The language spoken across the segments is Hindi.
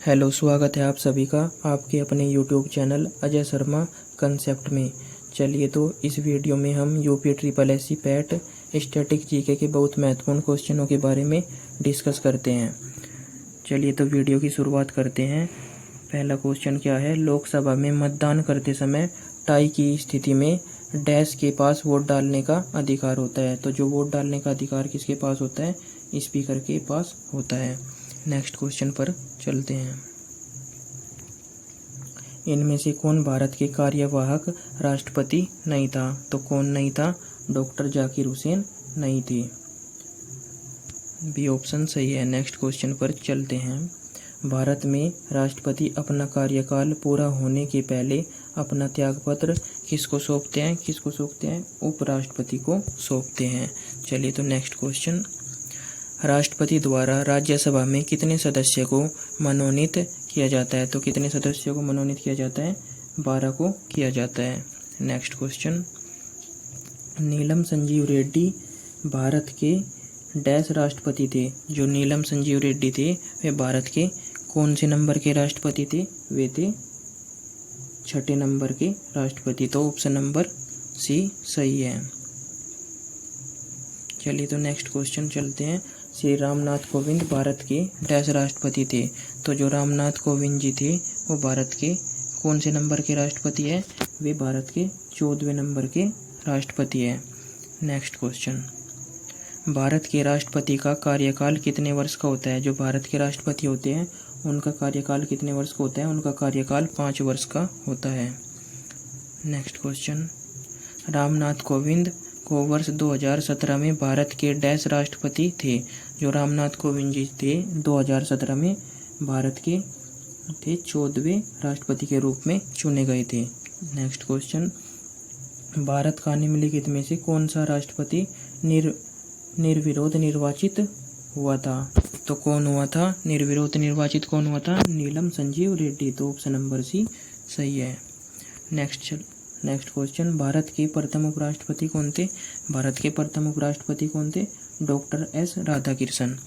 हेलो, स्वागत है आप सभी का आपके अपने YouTube channel Ajay Sharma concept में। चलिए तो इस वीडियो में हम UP triple SC PAT static GK के बहुत महत्वपूर्ण क्वेश्चनों के बारे में डिस्कस करते हैं। चलिए तो वीडियो की शुरुआत करते हैं। पहला क्वेश्चन क्या है, लोकसभा में मतदान करते समय टाई की स्थिति में डैश के पास वोट डालने का अधिकार होता है। तो जो वोट डालने का अधिकार किसके पास होता है, स्पीकर के पास होता है। नेक्स्ट क्वेश्चन पर चलते हैं। इनमें से कौन भारत के कार्यवाहक राष्ट्रपति नहीं था? तो कौन नहीं था? डॉक्टर जाकिर हुसैन नहीं थे। बी ऑप्शन सही है। नेक्स्ट क्वेश्चन पर चलते हैं। भारत में राष्ट्रपति अपना कार्यकाल पूरा होने के पहले अपना त्यागपत्र किसको सौंपते हैं? उपराष्ट्रपति को सौंपते हैं। चलिए तो नेक्स्ट क्वेश्चन, राष्ट्रपति द्वारा राज्यसभा में कितने सदस्य को मनोनीत किया जाता है? तो कितने सदस्यों को मनोनीत किया जाता है? 12 को किया जाता है। नेक्स्ट क्वेश्चन, नीलम संजीव रेड्डी भारत के डैश राष्ट्रपति थे? जो नीलम संजीव रेड्डी थे वे भारत के कौन से नंबर के राष्ट्रपति थे? वे थे 6ठे नंबर के राष्ट्रपति। तो ऑप्शन नंबर सी सही है। चलिए तो नेक्स्ट क्वेश्चन चलते हैं। श्री रामनाथ कोविंद भारत के डैश राष्ट्रपति थे? तो जो रामनाथ कोविंद जी थे वो भारत के कौन से नंबर के राष्ट्रपति है? वे भारत के 14वें नंबर के राष्ट्रपति है। नेक्स्ट क्वेश्चन, भारत के राष्ट्रपति का कार्यकाल कितने वर्ष का होता है? जो भारत के राष्ट्रपति होते हैं उनका कार्यकाल कितने वर्ष का होता है? उनका कार्यकाल 5 वर्ष का होता है। नेक्स्ट क्वेश्चन, रामनाथ कोविंद को वर्ष 2017 में भारत के डैश राष्ट्रपति थे? जो रामनाथ कोविंद जी थे 2017 में भारत के 14वें राष्ट्रपति के रूप में चुने गए थे। नेक्स्ट क्वेश्चन, भारत का निम्नलिखित में से कौन सा राष्ट्रपति निर्विरोध निर्वाचित हुआ था? तो कौन हुआ था? निर्विरोध निर्वाचित कौन हुआ था? नीलम संजीव रेड्डी। तो ऑप्शन नंबर सी सही है। नेक्स्ट क्वेश्चन, भारत के प्रथम उपराष्ट्रपति कौन थे? भारत के प्रथम उपराष्ट्रपति कौन थे? Doctor S Radhakrishnan.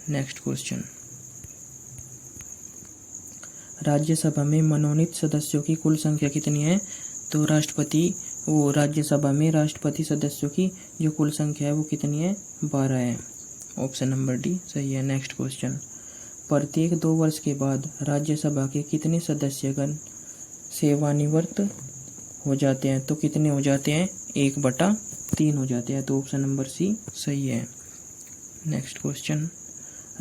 Next question, Rajya Sabha में मनोनीत सदस्यों की कुल संख्या कितनी है? तो राज्यसभा में राष्ट्रपति सदस्यों की जो कुल संख्या है वो कितनी है? 12 है। ऑप्शन नंबर डी सही है। नेक्स्ट क्वेश्चन, प्रत्येक 2 वर्ष के बाद राज्यसभा के कितने सदस्यगण सेवानिवृत्त हो जाते हैं? तो कितने हो जाते हैं? 1/3 हो जाते हैं। तो ऑप्शन नंबर सी सही है। नेक्स्ट क्वेश्चन,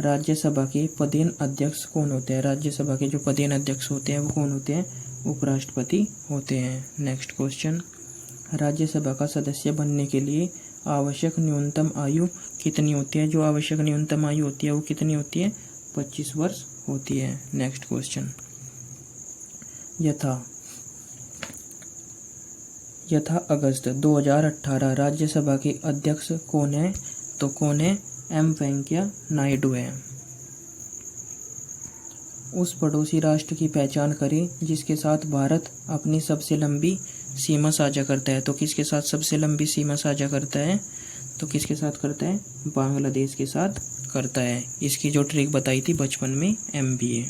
राज्यसभा के पदेन अध्यक्ष कौन होते हैं? राज्यसभा के जो पदेन अध्यक्ष होते हैं वो कौन होते हैं? उपराष्ट्रपति होते हैं। नेक्स्ट क्वेश्चन, राज्यसभा का सदस्य बनने के लिए आवश्यक न्यूनतम आयु कितनी होती है? जो आवश्यक न्यूनतम आयु होती है वो कितनी होती है? 25 वर्ष होती है। नेक्स्ट क्वेश्चन, यथा अगस्त 2018 राज्यसभा के अध्यक्ष कौन है? तो कौन है? एम वेंकैया नायडू है। उस पड़ोसी राष्ट्र की पहचान करें जिसके साथ भारत अपनी सबसे लंबी सीमा साझा करता है। तो किसके साथ सबसे लंबी सीमा साझा करता है? तो किसके साथ करता है? बांग्लादेश के साथ करता है। इसकी जो ट्रिक बताई थी बचपन में MBA।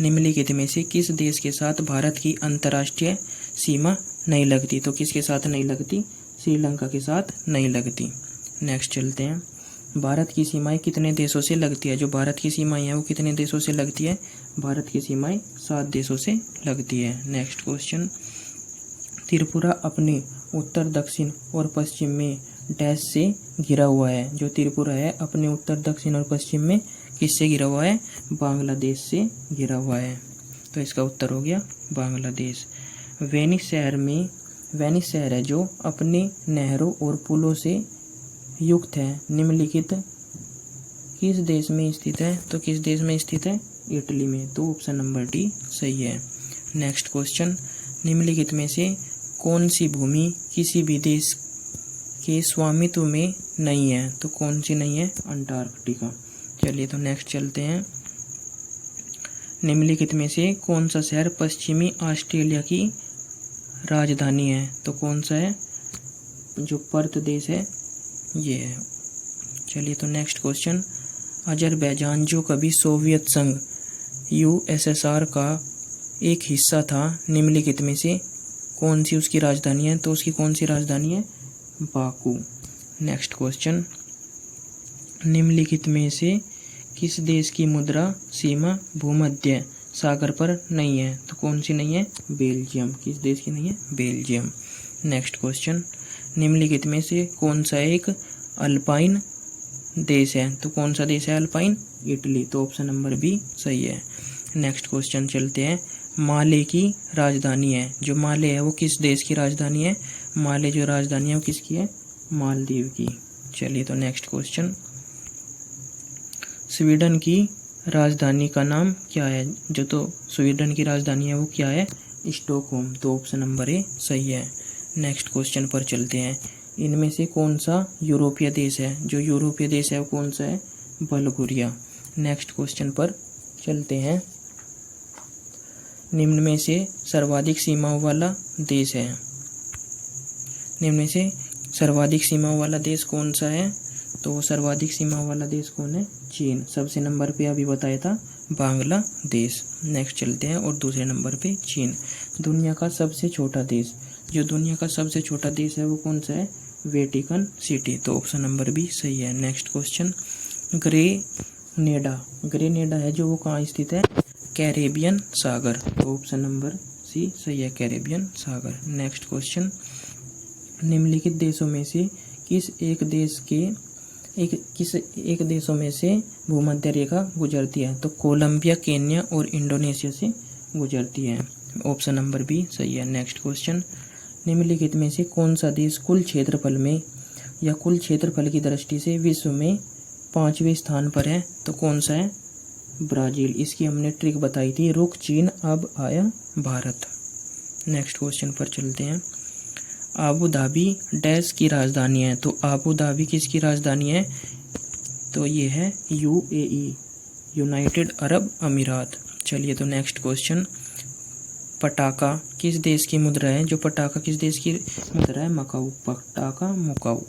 निम्नलिखित में से किस देश के साथ भारत की अंतर्राष्ट्रीय सीमा नहीं लगती? तो किसके साथ नहीं लगती? श्रीलंका के साथ नहीं लगती। नेक्स्ट चलते हैं, भारत की सीमाएं कितने देशों से लगती है? जो भारत की सीमाएं हैं वो कितने देशों से लगती है? भारत की सीमाएं 7 देशों से लगती है। नेक्स्ट क्वेश्चन, त्रिपुरा अपने उत्तर दक्षिण और पश्चिम में डैश से घिरा हुआ है? जो त्रिपुरा है अपने उत्तर दक्षिण और पश्चिम में किससे घिरा हुआ है? बांग्लादेश से घिरा हुआ है। तो इसका उत्तर हो गया बांग्लादेश। वेनिस शहर है जो अपने नहरों और पुलों से युक्त है, निम्नलिखित किस देश में स्थित है? तो किस देश में स्थित है? इटली में। तो ऑप्शन नंबर डी सही है। नेक्स्ट क्वेश्चन, निम्नलिखित में से कौन सी भूमि किसी भी देश के स्वामित्व में नहीं है? तो कौन सी नहीं है? अंटार्कटिका। चलिए तो नेक्स्ट चलते हैं। निम्नलिखित में से कौन सा शहर पश्चिमी ऑस्ट्रेलिया की राजधानी है? तो कौन सा है? जो पर्थ देश है ये है। चलिए तो नेक्स्ट क्वेश्चन, अजरबैजान जो कभी सोवियत संघ यूएसएसआर का एक हिस्सा था, निम्नलिखित में से कौन सी उसकी राजधानी है? तो उसकी कौन सी राजधानी है? बाकू। नेक्स्ट क्वेश्चन, निम्नलिखित में से किस देश की मुद्रा सीमा भूमध्य सागर पर नहीं है? तो कौन सी नहीं है? बेल्जियम। किस देश की नहीं है? बेल्जियम। नेक्स्ट क्वेश्चन, निम्नलिखित में से कौन सा एक अल्पाइन देश है? तो कौन सा देश है अल्पाइन? इटली। तो ऑप्शन नंबर बी सही है। नेक्स्ट क्वेश्चन चलते हैं, माले की राजधानी है, जो माले है वो किस देश की राजधानी है? माले जो राजधानी है वो किसकी है? मालदीव की। चलिए तो नेक्स्ट क्वेश्चन, स्वीडन की राजधानी का नाम क्या है? जो तो स्वीडन की राजधानी है वो क्या है? स्टॉकहोम। तो ऑप्शन नंबर ए सही है। नेक्स्ट क्वेश्चन पर चलते हैं, इनमें से कौन सा यूरोपीय देश है? जो यूरोपीय देश है वो कौन सा है? बल्गेरिया। नेक्स्ट क्वेश्चन पर चलते हैं, निम्न में से सर्वाधिक सीमाओं वाला देश है, निम्न में से सर्वाधिक सीमाओं वाला देश कौन सा है? तो सर्वाधिक सीमाओं वाला देश कौन है? चीन। सबसे नंबर पे अभी बताया था बांग्लादेश। नेक्स्ट चलते हैं और दूसरे नंबर पे चीन। दुनिया का सबसे छोटा देश, जो दुनिया का सबसे छोटा देश है वो कौन सा है? Vatican city. तो ऑप्शन नंबर बी सही है। नेक्स्ट क्वेश्चन, ग्रेनेडा, ग्रेनेडा है जो वो कहाँ स्थित है? कैरेबियन सागर। तो ऑप्शन नंबर सी सही है, कैरेबियन सागर। नेक्स्ट क्वेश्चन, निम्नलिखित देशों में से किस एक देशों में से भूमध्य रेखा गुजरती है? तो कोलंबिया, केन्या और इंडोनेशिया से गुजरती है। ऑप्शन नंबर बी सही है। नेक्स्ट क्वेश्चन, निम्नलिखित में से कौन सा देश कुल क्षेत्रफल में या कुल क्षेत्रफल की दृष्टि से विश्व में 5वें स्थान पर है? तो कौन सा है? ब्राजील। इसकी हमने ट्रिक बताई थी, रुक चीन अब आया भारत। नेक्स्ट क्वेश्चन पर चलते हैं, आबू धाबी डैश की राजधानी है? तो आबू धाबी किसकी राजधानी है? तो ये है यूएई, यूनाइटेड अरब अमीरात। चलिए तो नेक्स्ट क्वेश्चन, पटाका किस देश की मुद्रा है? जो पटाका किस देश की मुद्रा है? Macau. Pataca Macau.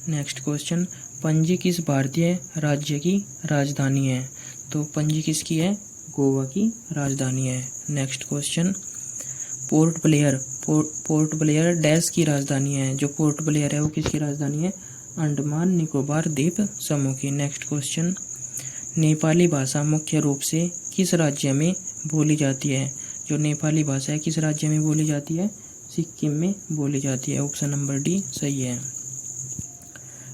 Next question, Panaji किस भारतीय राज्य की राजधानी है? तो पणजी किसकी है? गोवा की राजधानी है। Next question, port Blair dash की राजधानी है? जो पोर्ट ब्लेयर है वो किसकी राजधानी है? अंडमान निकोबार द्वीप समूह की। नेक्स्ट क्वेश्चन, नेपाली भाषा मुख्य रूप से किस राज्य में बोली जाती है? जो नेपाली भाषा है किस राज्य में बोली जाती है? सिक्किम में बोली जाती है। ऑप्शन नंबर डी सही है।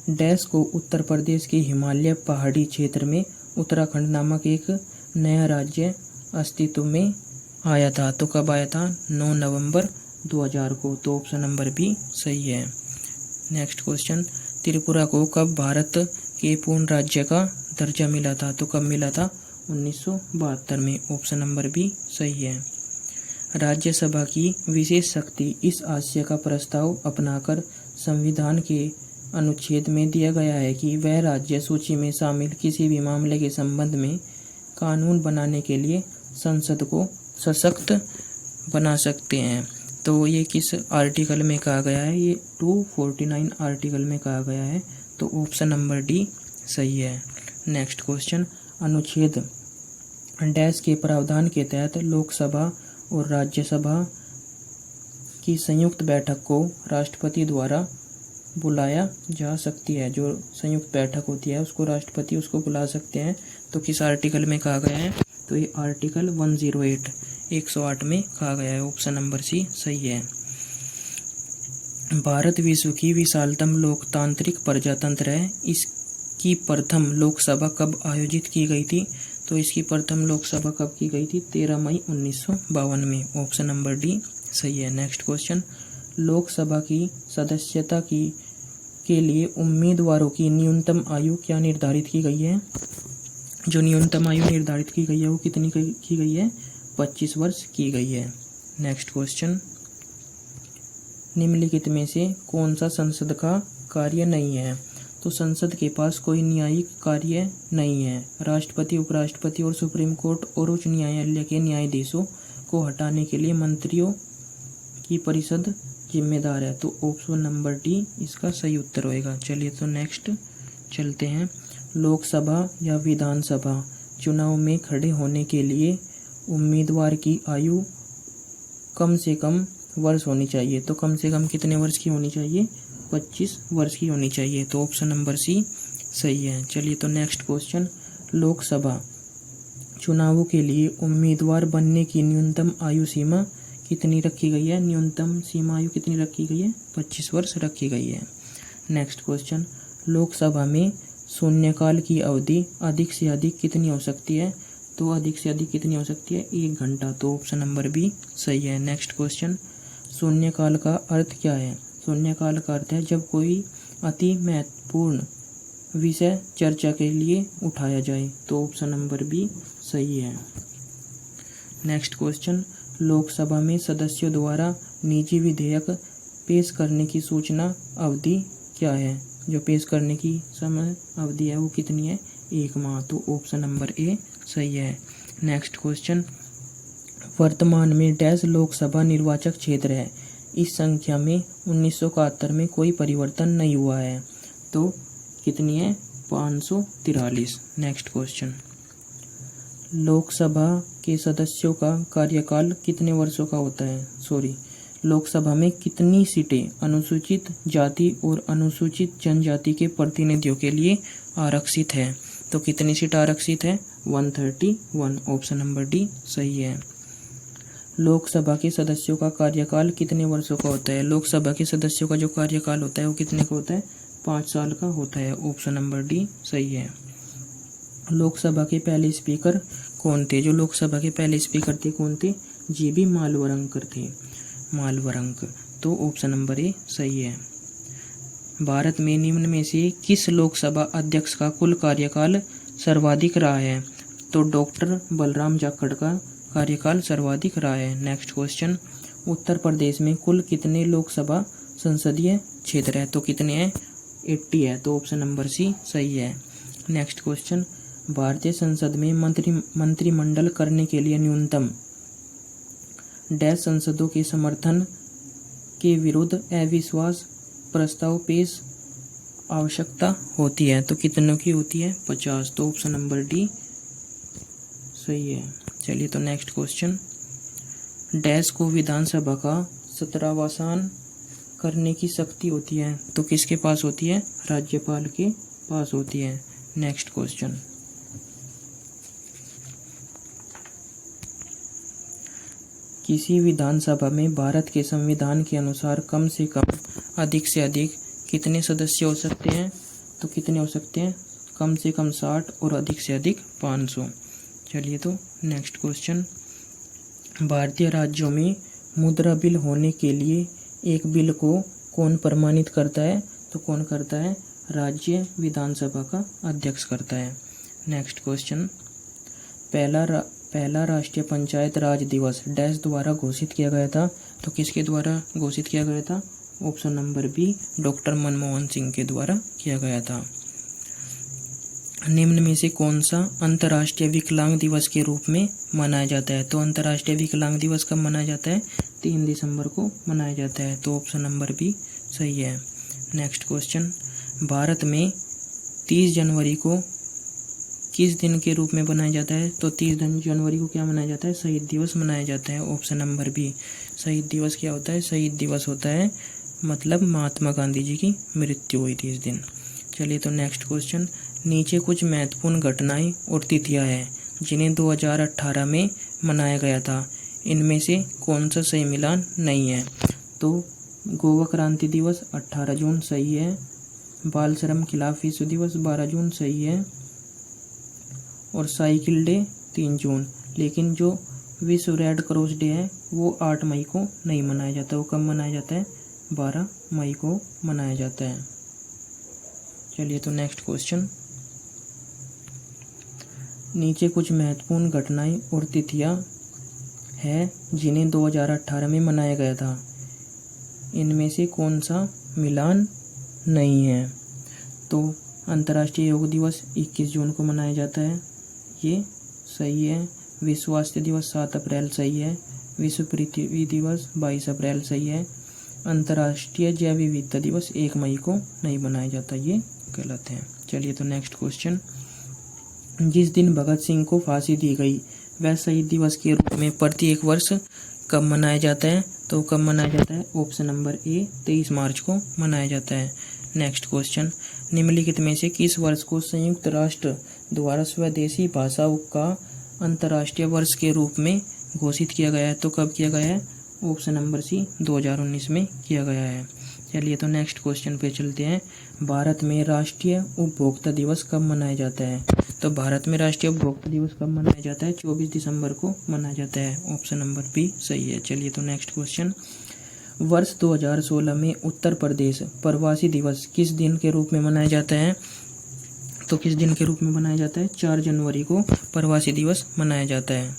डैश को उत्तर प्रदेश के हिमालय पहाड़ी क्षेत्र में उत्तराखंड नामक एक नया राज्य अस्तित्व में आया था? तो कब आया था? 9 नवंबर 2000 को। तो ऑप्शन नंबर बी सही है। नेक्स्ट क्वेश्चन, त्रिपुरा को कब भारत के पूर्ण राज्य का दर्जा मिला था? तो कब मिला था? 1972 में। ऑप्शन नंबर बी सही है। राज्यसभा की विशेष शक्ति इस आशय का प्रस्ताव अपनाकर संविधान के अनुच्छेद में दिया गया है कि वह राज्य सूची में शामिल किसी भी मामले के संबंध में कानून बनाने के लिए संसद को सशक्त बना सकते हैं। तो ये किस आर्टिकल में कहा गया है? ये 249 आर्टिकल में कहा गया है। तो ऑप्शन नंबर डी सही है। नेक्स्ट क्वेश्चन, अनुच्छेद डैश के प्रावधान के तहत लोकसभा और राज्यसभा की संयुक्त बैठक को राष्ट्रपति द्वारा बुलाया जा सकती है। जो संयुक्त बैठक होती है उसको राष्ट्रपति उसको बुला सकते हैं। तो किस आर्टिकल में कहा गया है? तो ये आर्टिकल 108 में कहा गया है। ऑप्शन नंबर सी सही है। भारत विश्व की विशालतम लोकतांत्रिक प्रजातंत्र है। इसकी प्रथम लोकसभा कब आयोजित की गई थी? तो इसकी प्रथम लोकसभा कब की गई थी? 13 मई 1952 में। ऑप्शन नंबर डी सही है। नेक्स्ट क्वेश्चन, लोकसभा की सदस्यता के लिए उम्मीदवारों की न्यूनतम आयु क्या निर्धारित की गई है? जो न्यूनतम आयु निर्धारित की गई है वो कितनी की गई है? 25 वर्ष की गई है। नेक्स्ट क्वेश्चन, निम्नलिखित में से कौन सा संसद का कार्य नहीं है? तो संसद के पास कोई न्यायिक कार्य नहीं है। राष्ट्रपति, उपराष्ट्रपति और सुप्रीम कोर्ट और उच्च न्यायालय के न्यायाधीशों को हटाने के लिए मंत्रियों की परिषद जिम्मेदार है। तो ऑप्शन नंबर डी इसका सही उत्तर होएगा। चलिए तो नेक्स्ट चलते हैं, लोकसभा या विधानसभा चुनाव में खड़े होने के लिए उम्मीदवार की आयु कम से कम वर्ष होनी चाहिए। तो कम से कम कितने वर्ष की होनी चाहिए? 25 वर्ष की होनी चाहिए। तो ऑप्शन नंबर सी सही है। चलिए तो नेक्स्ट क्वेश्चन, लोकसभा चुनावों के लिए उम्मीदवार बनने की न्यूनतम आयु सीमा कितनी रखी गई है? न्यूनतम सीमा आयु कितनी रखी गई है? 25 वर्ष रखी गई है। नेक्स्ट क्वेश्चन, लोकसभा में शून्यकाल की अवधि अधिक से अधिक कितनी हो सकती है? तो अधिक से अधिक कितनी हो सकती है? 1 घंटा। तो ऑप्शन नंबर बी सही है। नेक्स्ट क्वेश्चन, शून्यकाल का अर्थ क्या है? शून्यकाल का अर्थ है जब कोई अति महत्वपूर्ण विषय चर्चा के लिए उठाया जाए। तो ऑप्शन नंबर बी सही है। नेक्स्ट क्वेश्चन, लोकसभा में सदस्यों द्वारा निजी विधेयक पेश करने की सूचना अवधि क्या है? जो पेश करने की समय अवधि है वो कितनी है? 1 माह। तो ऑप्शन नंबर ए सही है। नेक्स्ट क्वेश्चन, वर्तमान में डैश लोकसभा निर्वाचक क्षेत्र है। इस संख्या में 1971 में कोई परिवर्तन नहीं हुआ है। तो कितनी है? 543। नेक्स्ट क्वेश्चन, लोकसभा के सदस्यों का कार्यकाल कितने वर्षों का होता है? लोकसभा में कितनी सीटें अनुसूचित जाति और अनुसूचित जनजाति के प्रतिनिधियों के लिए आरक्षित है? तो कितनी सीट आरक्षित है? 131। ऑप्शन नंबर डी सही है। लोकसभा के सदस्यों का कार्यकाल कितने वर्षों का होता है? लोकसभा के सदस्यों का जो कार्यकाल होता है वो कितने का होता है? 5 साल का होता है। ऑप्शन नंबर डी सही है। लोकसभा के पहले स्पीकर कौन थे? जो लोकसभा के पहले स्पीकर थे कौन थे? जीबी मालवरंकर थे। तो ऑप्शन नंबर ए सही है। भारत में निम्न में से किस लोकसभा अध्यक्ष का कुल कार्यकाल सर्वाधिक रहा है? तो डॉक्टर बलराम जाखड़ का कार्यकाल सर्वाधिक रहा है। नेक्स्ट क्वेश्चन, उत्तर प्रदेश में कुल कितने लोकसभा संसदीय क्षेत्र है? तो कितने हैं? 80 है। तो ऑप्शन नंबर सी सही है। नेक्स्ट क्वेश्चन, भारतीय संसद में मंत्रिमंडल करने के लिए न्यूनतम डैश संसदों के समर्थन के विरुद्ध अविश्वास प्रस्ताव पेश आवश्यकता होती है। तो कितनों की होती है? 50। तो ऑप्शन नंबर डी सही है। चलिए तो नेक्स्ट क्वेश्चन, डैश को विधानसभा का सत्रावसान करने की शक्ति होती है। तो किसके पास होती है? राज्यपाल के पास होती है। नेक्स्ट क्वेश्चन, किसी विधानसभा में भारत के संविधान के अनुसार कम से कम अधिक से अधिक कितने सदस्य हो सकते हैं? तो कितने हो सकते हैं? कम से कम 60 और अधिक से अधिक 500। चलिए तो नेक्स्ट क्वेश्चन, भारतीय राज्यों में मुद्रा बिल होने के लिए एक बिल को कौन प्रमाणित करता है? तो कौन करता है? राज्य विधानसभा का अध्यक्ष करता है। नेक्स्ट क्वेश्चन, पहला राष्ट्रीय पंचायत राज दिवस डैश द्वारा घोषित किया गया था। तो किसके द्वारा घोषित किया गया था? Option number B doctor Manmohan Singh के द्वारा किया गया था। निम्न में से कौन सा अंतर्राष्ट्रीय विकलांग दिवस के रूप में मनाया जाता है? तो अंतर्राष्ट्रीय विकलांग दिवस कब मनाया जाता है? 3 दिसंबर को मनाया जाता है। तो ऑप्शन नंबर बी सही है। नेक्स्ट क्वेश्चन, भारत में 30 जनवरी को किस दिन के रूप में मनाया जाता है? तो 30 जनवरी को क्या मनाया जाता है? शहीद दिवस मनाया जाता है। ऑप्शन नंबर बी शहीद दिवस क्या होता है? शहीद दिवस होता है मतलब महात्मा गांधी जी की मृत्यु हुई थी इस दिन। चलिए तो नेक्स्ट क्वेश्चन, नीचे कुछ महत्वपूर्ण घटनाएं और तिथियां हैं जिन्हें 2018 में मनाया गया था। इनमें से कौन सा सही मिलान नहीं है? तो गोवा क्रांति दिवस 18 जून सही है। बाल श्रम खिलाफ विश्व दिवस 12 जून सही है। और साइकिल डे 3 जून। लेकिन जो विश्व रेड क्रॉस डे है वो 8 मई को नहीं मनाया जाता। वो कब मनाया जाता है? 12 मई को मनाया जाता है। चलिए तो नेक्स्ट क्वेश्चन, नीचे कुछ महत्वपूर्ण घटनाएं और तिथियां हैं जिन्हें 2018 में मनाया गया था। इनमें से कौन सा मिलान नहीं है? तो अंतर्राष्ट्रीय योग दिवस 21 जून को मनाया जाता है, ये सही है। विश्व स्वास्थ्य दिवस 7 अप्रैल सही है। विश्व पृथ्वी दिवस 22 अप्रैल सही है। अंतर्राष्ट्रीय जैव विविधता दिवस 1 मई को नहीं मनाया जाता, ये गलत है। चलिए तो नेक्स्ट क्वेश्चन, जिस दिन भगत सिंह को फांसी दी गई वह शहीद दिवस के रूप में प्रत्येक वर्ष कब मनाया जाता है? तो कब मनाया जाता है? ऑप्शन नंबर ए 23 मार्च को मनाया जाता है। नेक्स्ट क्वेश्चन, निम्नलिखित में से किस वर्ष को संयुक्त राष्ट्र द्वारा स्वदेशी भाषाओं का अंतर्राष्ट्रीय वर्ष के रूप में घोषित किया गया है? तो कब किया गया है? ऑप्शन नंबर सी 2019 में किया गया है। चलिए तो नेक्स्ट क्वेश्चन पे चलते हैं। भारत में राष्ट्रीय उपभोक्ता दिवस कब मनाया जाता है? तो भारत में राष्ट्रीय उपभोक्ता दिवस कब मनाया जाता है? 24 दिसंबर को मनाया जाता है। ऑप्शन नंबर बी सही है। चलिए तो नेक्स्ट क्वेश्चन, वर्ष 2016 में उत्तर प्रदेश प्रवासी दिवस किस दिन के रूप में मनाया जाता है? तो किस दिन के रूप में मनाया जाता है? 4 जनवरी को प्रवासी दिवस मनाया जाता है।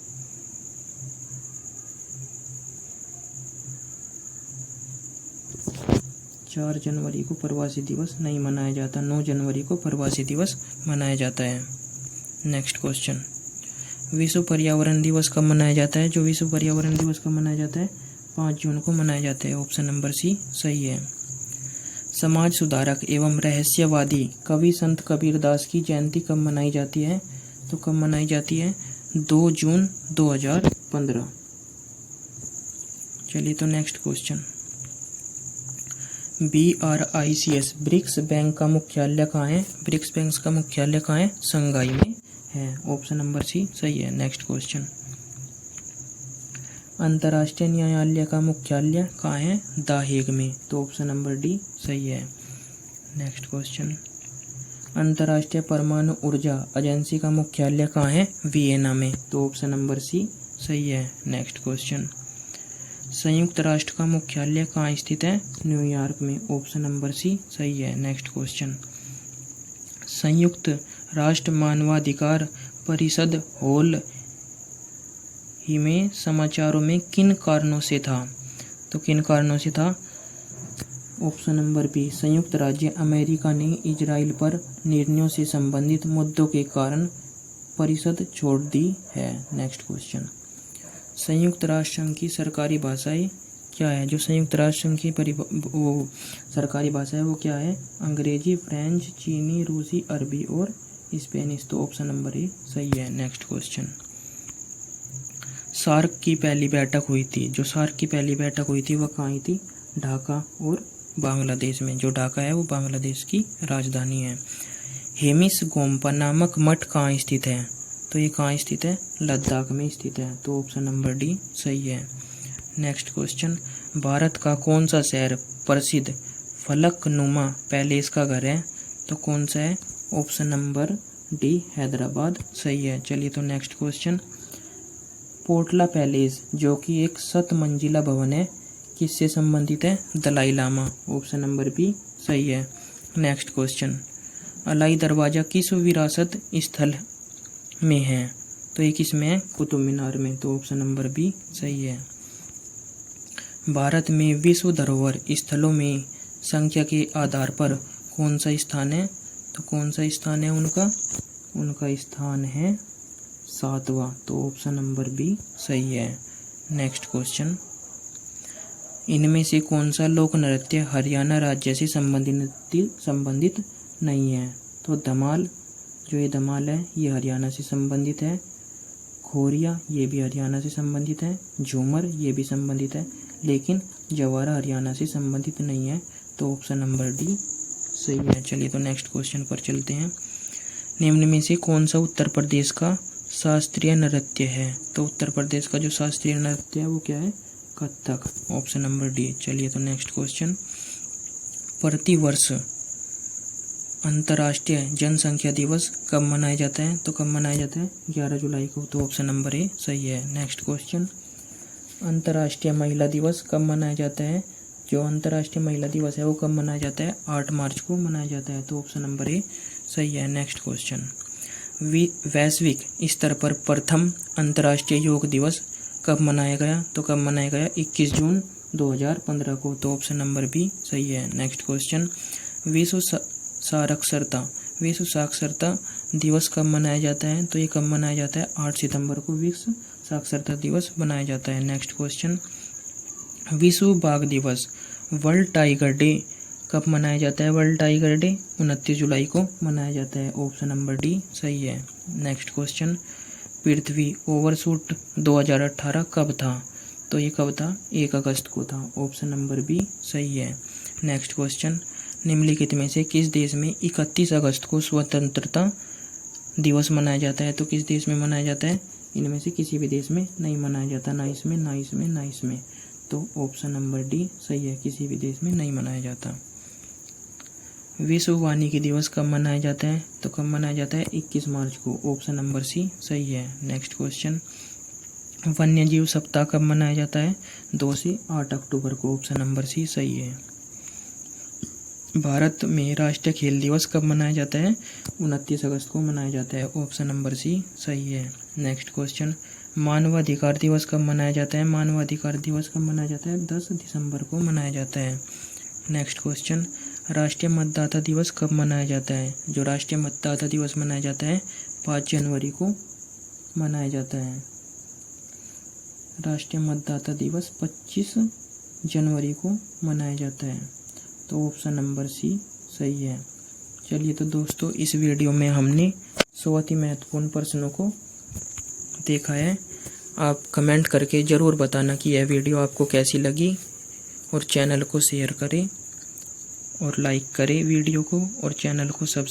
4 जनवरी को प्रवासी दिवस नहीं मनाया जाता, 9 जनवरी को प्रवासी दिवस मनाया जाता है। नेक्स्ट क्वेश्चन, विश्व पर्यावरण दिवस कब मनाया जाता है? जो विश्व पर्यावरण दिवस कब मनाया जाता है? 5 जून को मनाया जाता है। ऑप्शन नंबर सी सही है। समाज सुधारक एवं रहस्यवादी कवि संत कबीरदास की जयंती कब मनाई जाती है? तो कब मनाई जाती है? 2 जून 2015। चलिए तो next question, BRICS BRICS bank का मुख्यालय कहाँ है? ब्रिक्स बैंक का मुख्यालय कहाँ है? शंघाई में है। ऑप्शन नंबर सी सही है। नेक्स्ट क्वेश्चन, अंतर्राष्ट्रीय न्यायालय का मुख्यालय कहाँ है? द हेग में। तो ऑप्शन नंबर डी सही है। नेक्स्ट क्वेश्चन, अंतर्राष्ट्रीय परमाणु ऊर्जा एजेंसी का मुख्यालय कहाँ है? वियना में। तो ऑप्शन नंबर सी सही है। नेक्स्ट क्वेश्चन, संयुक्त राष्ट्र का मुख्यालय कहाँ स्थित है? न्यूयॉर्क में। ऑप्शन नंबर सी सही है। नेक्स्ट क्वेश्चन, संयुक्त राष्ट्र मानवाधिकार परिषद हाल ही में समाचारों में किन कारणों से था? तो किन कारणों से था? ऑप्शन नंबर बी, संयुक्त राज्य अमेरिका ने इजराइल पर निर्णयों से संबंधित मुद्दों के कारण परिषद छोड़ दी है। नेक्स्ट क्वेश्चन, संयुक्त राष्ट्र संघ की सरकारी भाषाएं क्या है? जो संयुक्त राष्ट्र संघ की सरकारी भाषा है वो क्या है? अंग्रेजी, फ्रेंच, चीनी, रूसी, अरबी और स्पेनिश। तो ऑप्शन नंबर ए सही है। नेक्स्ट क्वेश्चन, सार्क की पहली बैठक हुई थी, जो सार्क की पहली बैठक हुई थी वह कहाँ हुई थी? ढाका और बांग्लादेश में। जो ढाका है वो बांग्लादेश की राजधानी है। हेमिस गोम्पा नामक मठ कहाँ स्थित है? तो ये कहाँ स्थित है? लद्दाख में स्थित है। तो ऑप्शन नंबर डी सही है। नेक्स्ट क्वेश्चन, भारत का कौन सा शहर प्रसिद्ध फलकनुमा पैलेस का घर है? तो कौन सा है? ऑप्शन नंबर डी हैदराबाद सही है। चलिए तो नेक्स्ट क्वेश्चन, पोटला पैलेस जो कि एक 7 मंजिला भवन है किससे संबंधित है? Dalai Lama. Option number B सही है। नेक्स्ट क्वेश्चन, अलाई दरवाजा किस विरासत स्थल में है? तो ये किस में है? कुतुब मीनार में। तो ऑप्शन नंबर बी सही है। भारत में विश्व धरोहर स्थलों में संख्या के आधार पर कौन सा स्थान है? तो कौन सा स्थान है उनका? उनका स्थान है 7वां। तो ऑप्शन नंबर बी सही है। नेक्स्ट क्वेश्चन, इनमें से कौन सा लोक नृत्य हरियाणा राज्य से संबंधित नहीं है? तो धमाल, जो ये धमाल है ये हरियाणा से संबंधित है। खोरिया ये भी हरियाणा से संबंधित है। झूमर ये भी संबंधित है, लेकिन जवारा हरियाणा से संबंधित नहीं है। तो ऑप्शन नंबर डी सही है। चलिए तो नेक्स्ट क्वेश्चन पर चलते हैं। निम्न में से कौन सा उत्तर प्रदेश का शास्त्रीय नृत्य है? तो उत्तर प्रदेश का जो शास्त्रीय नृत्य है वो क्या है? कथक। Option number D. चलिए तो नेक्स्ट क्वेश्चन, प्रतिवर्ष अंतर्राष्ट्रीय जनसंख्या दिवस कब मनाया जाता है? तो कब मनाया जाता है? 11 जुलाई को। तो ऑप्शन नंबर ए सही है। नेक्स्ट क्वेश्चन, अंतर्राष्ट्रीय महिला दिवस कब मनाया जाता है? जो अंतर्राष्ट्रीय महिला दिवस है वो कब मनाया जाता है? 8 मार्च को मनाया जाता है। तो ऑप्शन नंबर ए सही है। नेक्स्ट क्वेश्चन, वैश्विक स्तर पर प्रथम अंतर्राष्ट्रीय योग दिवस कब मनाया गया? तो कब मनाया गया? 21 जून 2015 को। तो ऑप्शन नंबर बी सही है। नेक्स्ट क्वेश्चन, विश्व साक्षरता दिवस कब मनाया जाता है? तो ये कब मनाया जाता है? 8 सितंबर को विश्व साक्षरता दिवस मनाया जाता है। नेक्स्ट क्वेश्चन, विश्व बाघ दिवस वर्ल्ड टाइगर डे कब मनाया जाता है वर्ल्ड टाइगर डे? 29 जुलाई को मनाया जाता है। ऑप्शन नंबर डी सही है। नेक्स्ट क्वेश्चन, पृथ्वी ओवरशूट 2018 कब था? तो ये कब था? 1 अगस्त को था। ऑप्शन नंबर बी सही है। नेक्स्ट क्वेश्चन, निम्नलिखित में से किस देश में 31 अगस्त को स्वतंत्रता दिवस मनाया जाता है? तो किस देश में मनाया जाता है? इनमें से किसी भी देश में नहीं मनाया जाता, ना इसमें ना इसमें ना इसमें। तो ऑप्शन नंबर डी सही है, किसी भी देश में नहीं मनाया जाता। विश्व वानिकी दिवस कब मनाया जाता है? तो कब मनाया जाता है? 21 मार्च को। ऑप्शन नंबर सी सही है। नेक्स्ट क्वेश्चन, वन्य जीव सप्ताह कब मनाया जाता है? 2 से 8 अक्टूबर को। ऑप्शन नंबर सी सही है। भारत में राष्ट्रीय खेल दिवस कब मनाया जाता है? 29 अगस्त को मनाया जाता है। ऑप्शन नंबर सी सही है। नेक्स्ट क्वेश्चन, मानवाधिकार दिवस कब मनाया जाता है? मानवाधिकार दिवस कब मनाया जाता है? 10 दिसंबर को मनाया जाता है। नेक्स्ट क्वेश्चन, राष्ट्रीय मतदाता दिवस कब मनाया जाता है? जो राष्ट्रीय मतदाता दिवस मनाया जाता है 5 जनवरी को मनाया जाता है। राष्ट्रीय मतदाता दिवस 25 जनवरी को मनाया जाता है। तो ऑप्शन नंबर सी सही है। चलिए तो दोस्तों, इस वीडियो में हमने 100 महत्वपूर्ण प्रश्नों को देखा है। आप कमेंट करके ज़रूर बताना कि यह वीडियो आपको कैसी लगी, और चैनल को शेयर करें और लाइक करें वीडियो को, और चैनल को सब्सक्राइब